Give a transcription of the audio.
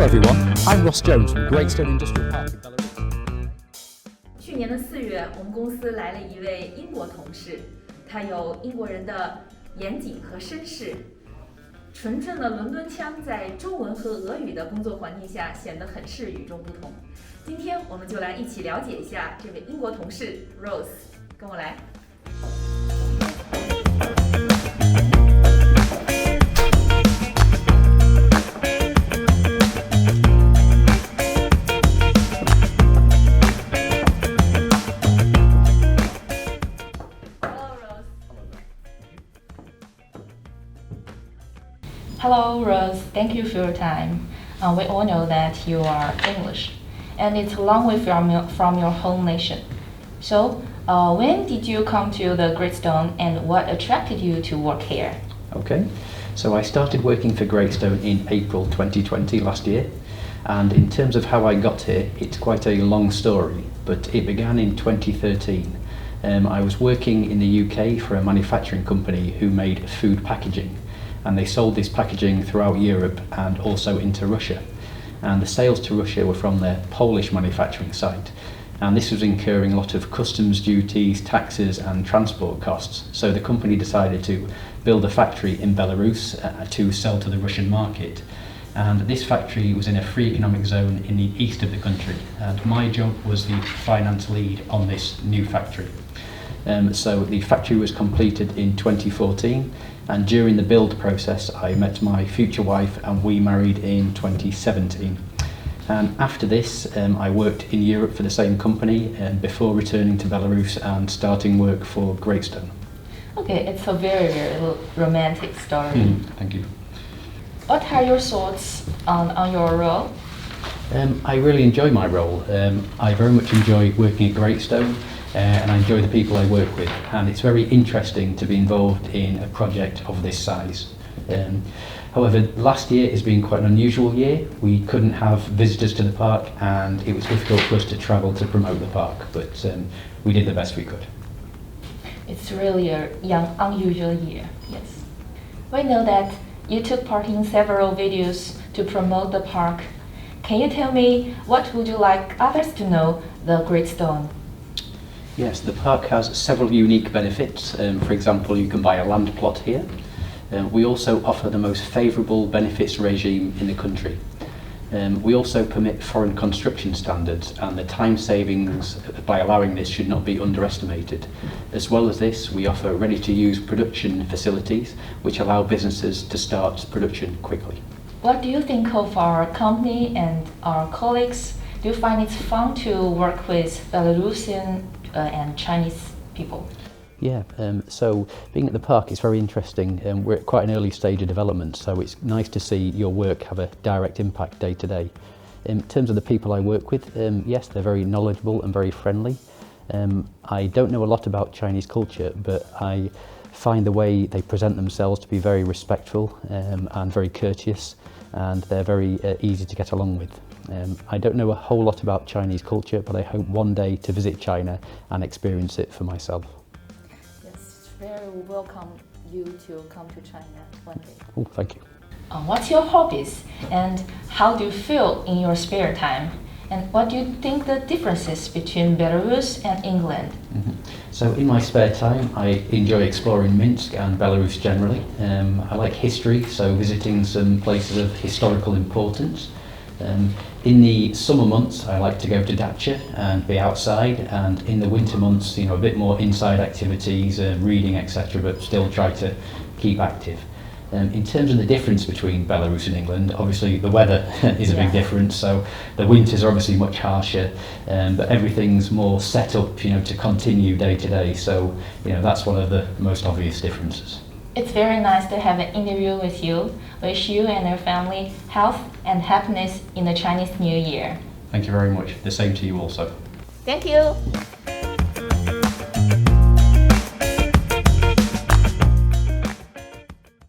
Hello everyone, I'm Ross Jones from Greatstone Industrial Park in Belarus. 去年的4月，我们公司来了一位英国同事，他有英国人的严谨和绅士，纯正的伦敦腔在中文和俄语的工作环境下显得很是与众不同。今天我们就来一起了解一下这位英国同事 Rose， 跟我来。Hello, Rose. Thank you for your time. We all know that you are English, and it's a long way from your home nation. So, when did you come to the Greatstone, and what attracted you to work here? Okay, so I started working for Greatstone in April 2020 last year, and in terms of how I got here, it's quite a long story, but it began in 2013. I was working in the UK for a manufacturing company who made food packaging, and they sold this packaging throughout Europe and also into Russia. And the sales to Russia were from their Polish manufacturing site, and this was incurring a lot of customs duties, taxes and transport costs. So the company decided to build a factory in Belarus to sell to the Russian market. And this factory was in a free economic zone in the east of the country, and my job was the finance lead on this new factory. So the factory was completed in 2014, and during the build process I met my future wife and we married in 2017. And after this I worked in Europe for the same company before returning to Belarus and starting work for Greatstone. Okay, it's a very, very romantic story. Thank you. What are your thoughts on your role? I really enjoy my role. I very much enjoy working at Greatstone. And I enjoy the people I work with, and it's very interesting to be involved in a project of this size. However, last year has been quite an unusual year. We couldn't have visitors to the park, and it was difficult for us to travel to promote the park, but we did the best we could. It's really a unusual year, yes. We know that you took part in several videos to promote the park. Can you tell me what would you like others to know the Greatstone? Yes, the park has several unique benefits. For example, you can buy a land plot here. We also offer the most favourable benefits regime in the country. We also permit foreign construction standards, and the time savings by allowing this should not be underestimated. As well as this, we offer ready-to-use production facilities which allow businesses to start production quickly. What do you think of our company and our colleagues? Do you find it fun to work with Belarusian and Chinese people? Yeah, so being at the park is very interesting. We're at quite an early stage of development, so it's nice to see your work have a direct impact day to day. In terms of the people I work with, yes, they're very knowledgeable and very friendly. I don't know a lot about Chinese culture, but I find the way they present themselves to be very respectful and very courteous, and they're very easy to get along with. I don't know a whole lot about Chinese culture, but I hope one day to visit China and experience it for myself. Yes, very welcome you to come to China one day. Oh, thank you. What's your hobbies, and how do you feel in your spare time? And what do you think the differences between Belarus and England? So in my spare time I enjoy exploring Minsk and Belarus generally. I like history, so visiting some places of historical importance. In the summer months I like to go to Dacha and be outside, and in the winter months, a bit more inside activities, reading, etc., but still try to keep active. In terms of the difference between Belarus and England, obviously the weather is a big difference, so the winters are obviously much harsher, but everything's more set up to continue day to day, so that's one of the most obvious differences. It's very nice to have an interview with you. Wish you and your family health and happiness in the Chinese New Year. Thank you very much. The same to you also. Thank you.